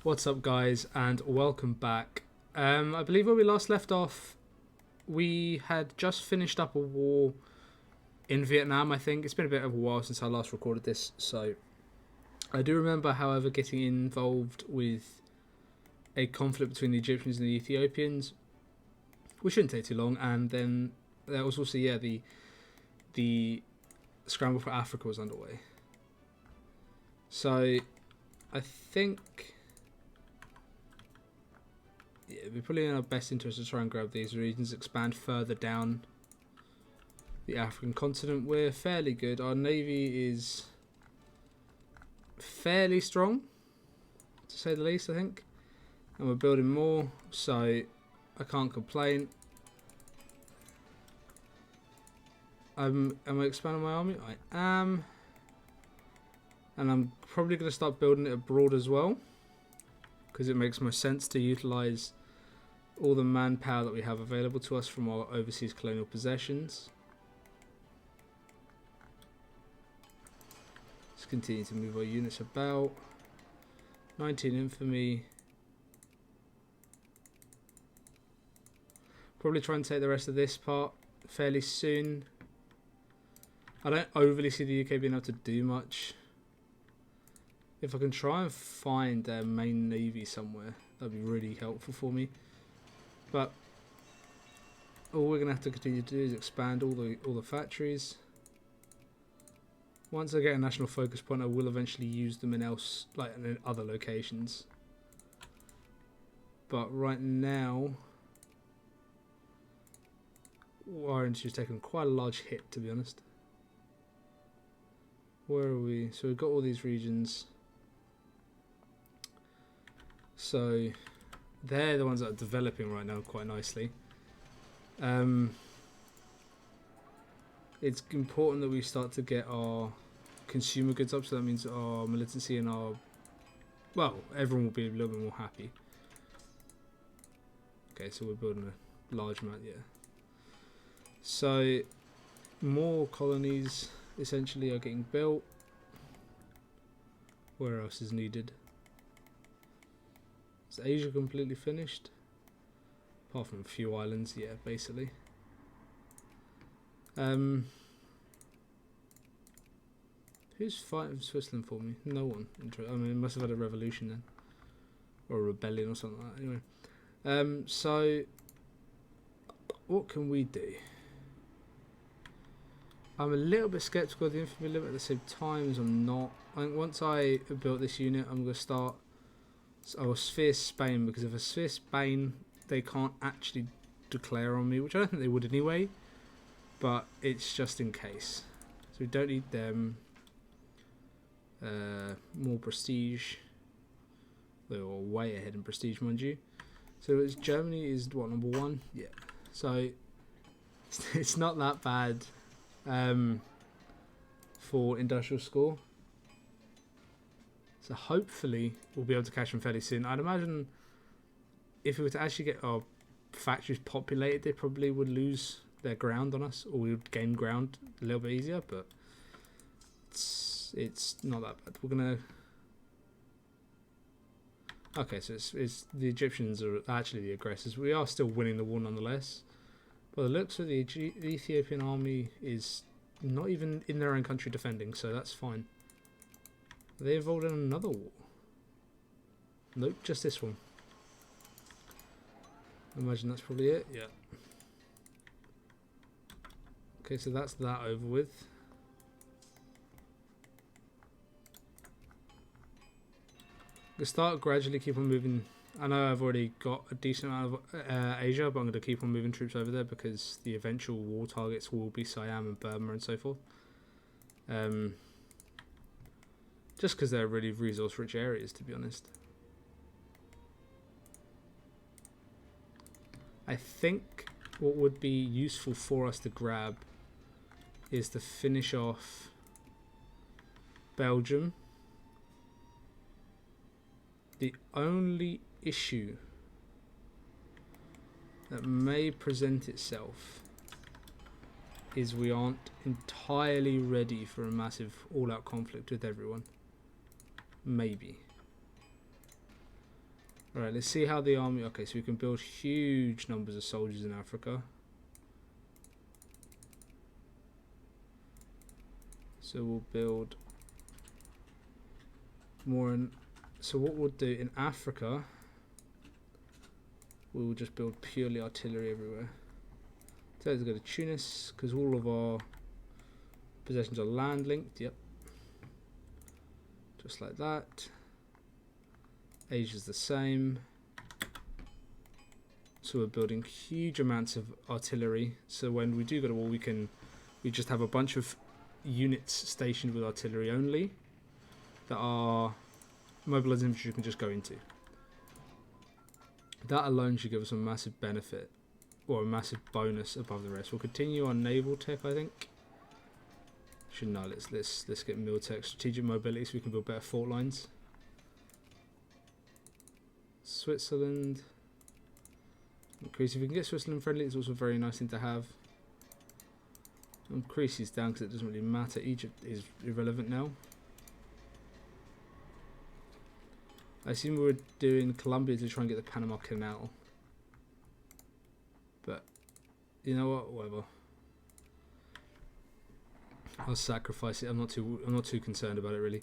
What's up, guys, and welcome back. I believe where we last left off, we had just finished up a war in Vietnam, I think. It's been a bit of a while since I last recorded this, so I do remember, however, getting involved with a conflict between the Egyptians and the Ethiopians, which shouldn't take too long, and then there was also, the scramble for Africa was underway. So, I think... yeah, it'd be probably in our best interest to try and grab these regions, expand further down the African continent. We're fairly good. Our navy is fairly strong, to say the least, I think. And we're building more, so I can't complain. Am I expanding my army? I am. And I'm probably going to start building it abroad as well, because it makes more sense to utilise all the manpower that we have available to us from our overseas colonial possessions. Let's continue to move our units about. 19 infantry. Probably try and take the rest of this part fairly soon. I don't overly see the UK being able to do much. If I can try and find their main navy somewhere, that'd be really helpful for me. But all we're gonna have to continue to do is expand all the factories. Once I get a national focus point, I will eventually use them in other locations. But right now, our industry's taken quite a large hit, to be honest. Where are we? So we've got all these regions. So they're the ones that are developing right now quite nicely. It's important that we start to get our consumer goods up, so that means our militancy and everyone will be a little bit more happy. Okay, so we're building a large amount, yeah. So more colonies essentially are getting built. Where else is needed? Is Asia completely finished? Apart from a few islands, yeah, basically. Who's fighting Switzerland for me? No one. I mean, it must have had a revolution then. Or a rebellion or something like that. Anyway. So, what can we do? I'm a little bit sceptical of the infantry limit, at the same time as I'm not. I think once I built this unit, I'm going to start... I will sphere Spain, because if I sphere Spain, they can't actually declare on me, which I don't think they would anyway, but it's just in case. So we don't need them. More prestige. They were way ahead in prestige, mind you. So it's Germany is what, number 1? Yeah. So it's not that bad for industrial score. So hopefully we'll be able to catch them fairly soon. I'd imagine if we were to actually get our factories populated, they probably would lose their ground on us, or we would gain ground a little bit easier, but it's not that bad. We're gonna... okay, so it's the Egyptians are actually the aggressors. We are still winning the war nonetheless. But the looks of the Ethiopian army is not even in their own country defending, so that's fine. Are they involved in another war? Nope, just this one. I imagine that's probably it, yeah. Okay, so that's that over with. We'll start gradually keep on moving. I know I've already got a decent amount of Asia, but I'm going to keep on moving troops over there because the eventual war targets will be Siam and Burma and so forth. Just because they're really resource-rich areas, to be honest. I think what would be useful for us to grab is to finish off Belgium. The only issue that may present itself is we aren't entirely ready for a massive all-out conflict with everyone. Maybe. Alright, let's see how the army... Okay, so we can build huge numbers of soldiers in Africa. So we'll build more in... So what we'll do in Africa, we will just build purely artillery everywhere. So let's go to Tunis, because all of our possessions are land linked. Yep. Just like that. Asia's the same. So we're building huge amounts of artillery. So when we do go to war, we just have a bunch of units stationed with artillery only that our mobilized infantry can just go into. That alone should give us a massive benefit, or a massive bonus above the rest. We'll continue on naval tech, I think. Let's get mil tech, strategic mobility, so we can build better fault lines. Switzerland. Increase. If we can get Switzerland friendly, it's also a very nice thing to have. Increase is down because it doesn't really matter. Egypt is irrelevant now. I assume we were doing Colombia to try and get the Panama Canal. But, you know what? Whatever. I'll sacrifice it. I'm not too concerned about it really.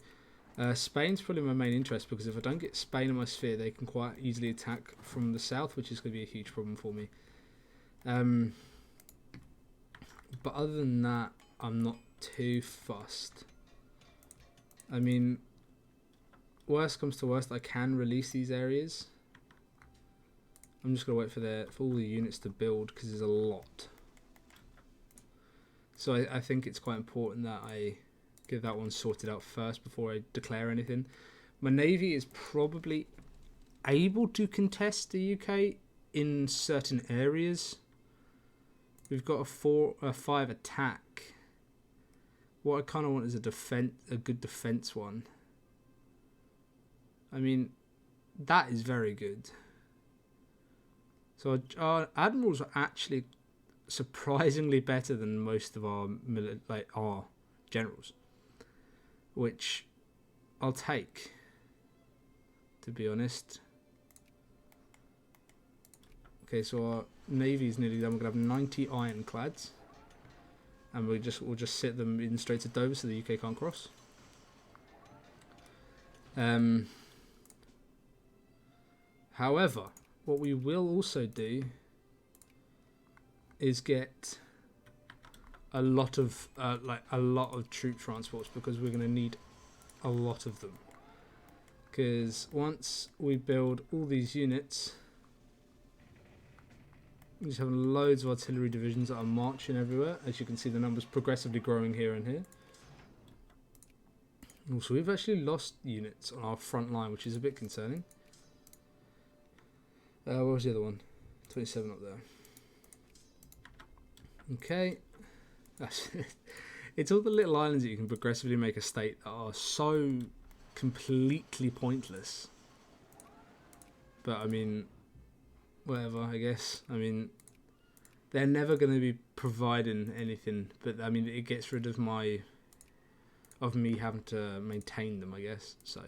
Spain's probably my main interest, because if I don't get Spain in my sphere, they can quite easily attack from the south, which is going to be a huge problem for me. But other than that, I'm not too fussed. I mean, worst comes to worst, I can release these areas. I'm just going to wait for all the units to build, because there's a lot. So I think it's quite important that I get that one sorted out first before I declare anything. My navy is probably able to contest the UK in certain areas. We've got a 5 attack. What I kind of want is a good defense one. I mean, that is very good. So our admirals are actually surprisingly better than most of our our generals, which I'll take, to be honest. Okay, so our navy is nearly done. We're gonna have 90 ironclads, and we'll just sit them in Straits of Dover so the UK can't cross. However, what we will also do is get a lot of troop transports, because we're going to need a lot of them. Because once we build all these units, we just have loads of artillery divisions that are marching everywhere. As you can see, the numbers progressively growing here and here. Also, we've actually lost units on our front line, which is a bit concerning. Where was the other one? 27 up there. Okay. It's all the little islands that you can progressively make a state that are so completely pointless. But I mean, whatever, I guess. I mean, they're never going to be providing anything, but I mean, it gets rid of me having to maintain them, I guess. So,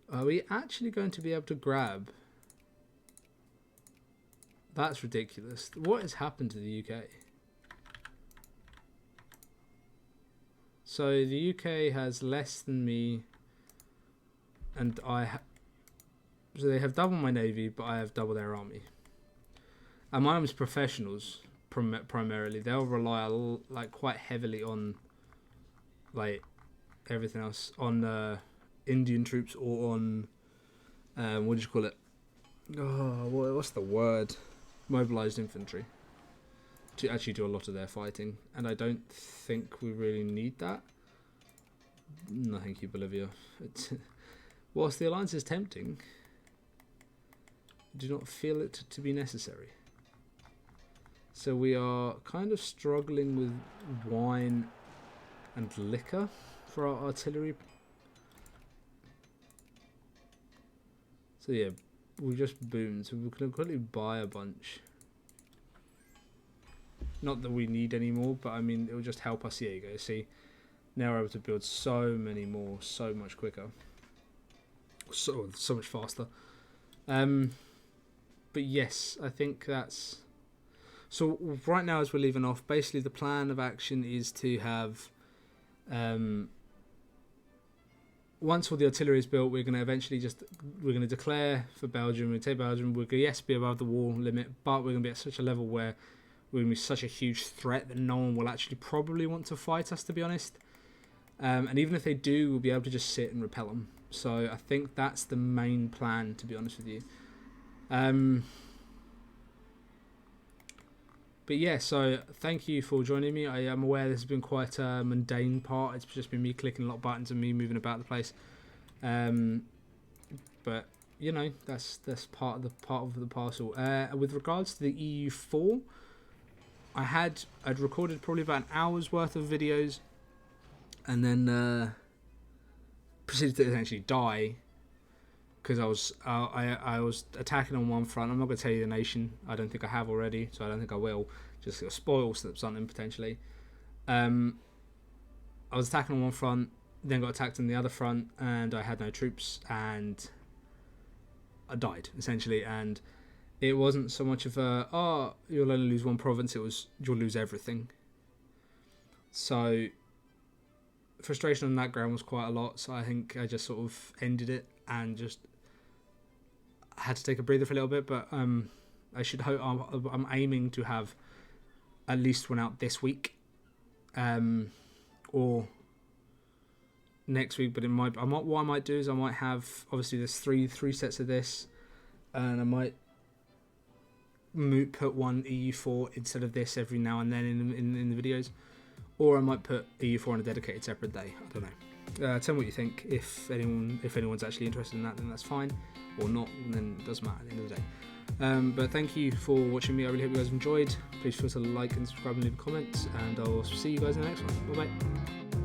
are we actually going to be able to grab? That's ridiculous. What has happened to the UK? So the UK has less than me, and so they have double my navy, but I have double their army. And my army's professionals primarily. They'll rely quite heavily on everything else, on Indian troops, or on what do you call it? Oh, what's the word? Mobilized infantry, to actually do a lot of their fighting, and I don't think we really need that. No, thank you, Bolivia. Whilst the alliance is tempting, I do not feel it to be necessary. So we are kind of struggling with wine and liquor for our artillery. So yeah, we'll just boom. So we can quickly buy a bunch. Not that we need any more, but I mean, it will just help us. Here you go. See, now we're able to build so many more, so much quicker, so much faster. But yes, I think that's... So right now, as we're leaving off, basically the plan of action is to have... once all the artillery is built, we're going to eventually we're going to declare for Belgium. We take Belgium. We're going to, be above the war limit, but we're going to be at such a level where we're going to be such a huge threat that no one will actually probably want to fight us, to be honest. And even if they do, we'll be able to just sit and repel them. So I think that's the main plan, to be honest with you. But yeah, so thank you for joining me. I am aware this has been quite a mundane part. It's just been me clicking a lot of buttons and me moving about the place. But you know, that's part of the parcel. With regards to the EU4, I'd recorded probably about an hour's worth of videos, and then proceeded to essentially die because I was attacking on one front. I'm not going to tell you the nation. I don't think I have already, so I don't think I will. Just to spoil something potentially. I was attacking on one front, then got attacked on the other front, and I had no troops, and I died essentially. And it wasn't so much of a you'll only lose one province. It was you'll lose everything. So frustration on that ground was quite a lot. So I think I just sort of ended it and just had to take a breather for a little bit. But I should hope I'm aiming to have at least one out this week, or next week. But what I might do is I might have, obviously there's three sets of this, and I might put one EU4 instead of this every now and then in the videos, or I might put EU4 on a dedicated separate day. I don't know. Tell me what you think. If anyone's actually interested in that, then that's fine, or not, then it doesn't matter at the end of the day. But thank you for watching me. I really hope you guys enjoyed. Please feel free to like and subscribe and leave comments, and I'll see you guys in the next one. Bye bye.